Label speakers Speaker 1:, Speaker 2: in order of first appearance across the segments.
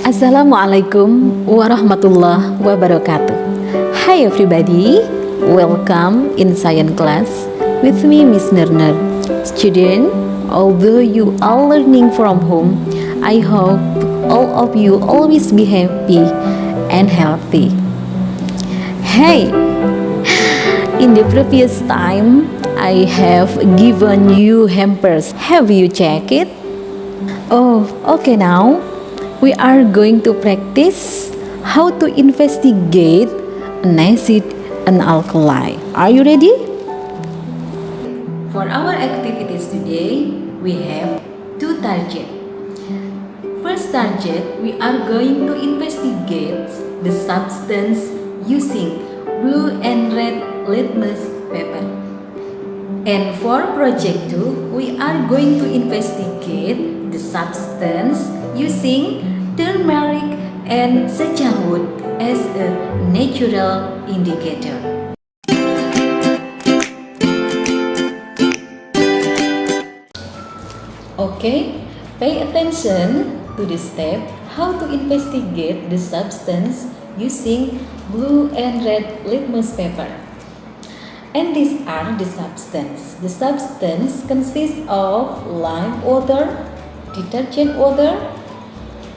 Speaker 1: Assalamualaikum warahmatullahi wabarakatuh. Hi everybody, welcome in science class with me Ms Nurnur. Student, although you are learning from home, I hope all of you always be happy and healthy. Hey, in the previous time I have given you hampers. Have you checked it? Oh, okay, now we are going to practice how to investigate an acid and alkali. Are you ready? For our activities today, we have two targets. First target, we are going to investigate the substance using blue and red litmus paper. And for project 2, we are going to investigate the substance using turmeric and sacangwood as a natural indicator. Okay, pay attention to the step how to investigate the substance using blue and red litmus paper. And these are the substance. The substance consists of lime water, detergent water,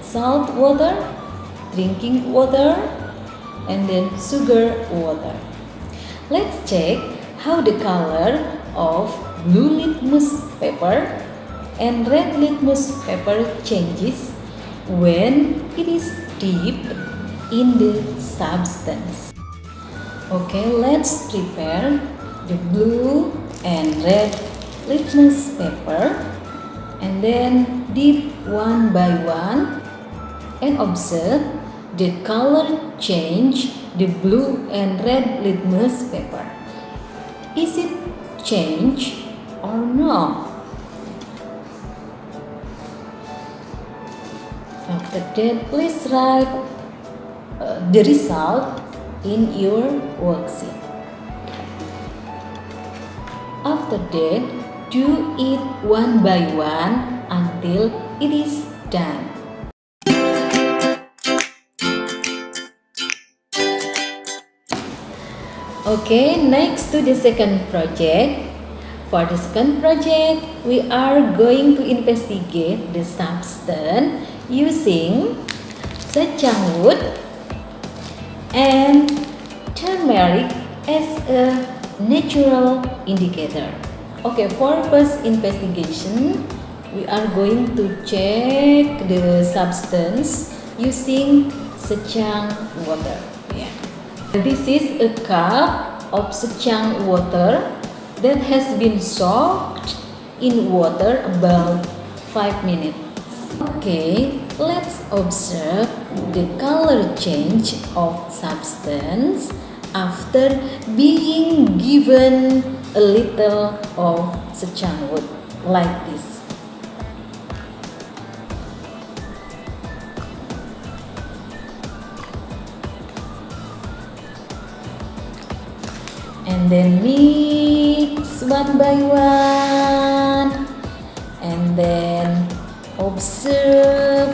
Speaker 1: salt water, drinking water, and then sugar water. Let's check how the color of blue litmus paper and red litmus paper changes when it is dipped in the substance. Okay, let's prepare the blue and red litmus paper and then dip one by one and observe the color change the blue and red litmus paper. Is it change or no? After that, please write the result in your worksheet. After that, do it one by one until it is done. Okay, next to the second project. For the second project, we are going to investigate the substance using sacangwood and turmeric as a natural indicator. Okay, for first investigation, we are going to check the substance using sacang water. Yeah. This is a cup of sacang water that has been soaked in water about 5 minutes. Okay, let's observe the color change of substance after being given a little of sacangwood like this. And then mix one by one and then observe.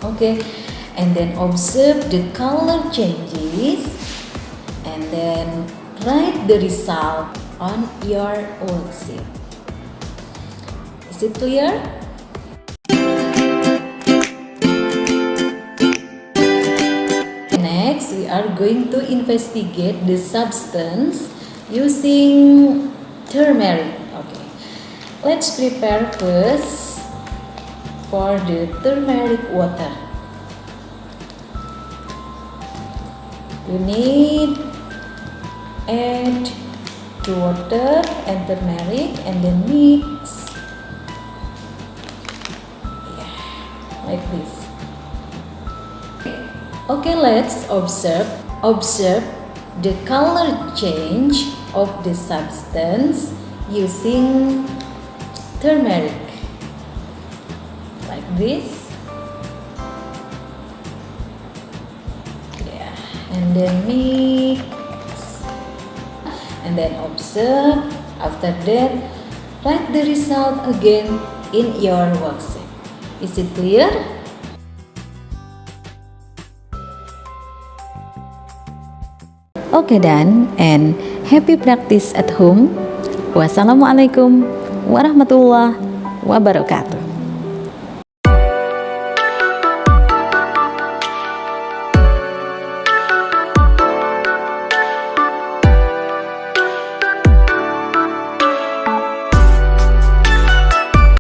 Speaker 1: Okay, and then observe the color changes and then write the result on your worksheet. Is it clear? Next, we are going to investigate the substance using turmeric. Okay, let's prepare first for the turmeric water. You need add the water and turmeric and then mix. Yeah, like this. Okay, let's observe the color change of the substance using turmeric like this. and then mix, and then observe. After that, write the result again in your worksheet. Is it clear? Okay, done, and happy practice at home. Wassalamualaikum warahmatullahi wabarakatuh.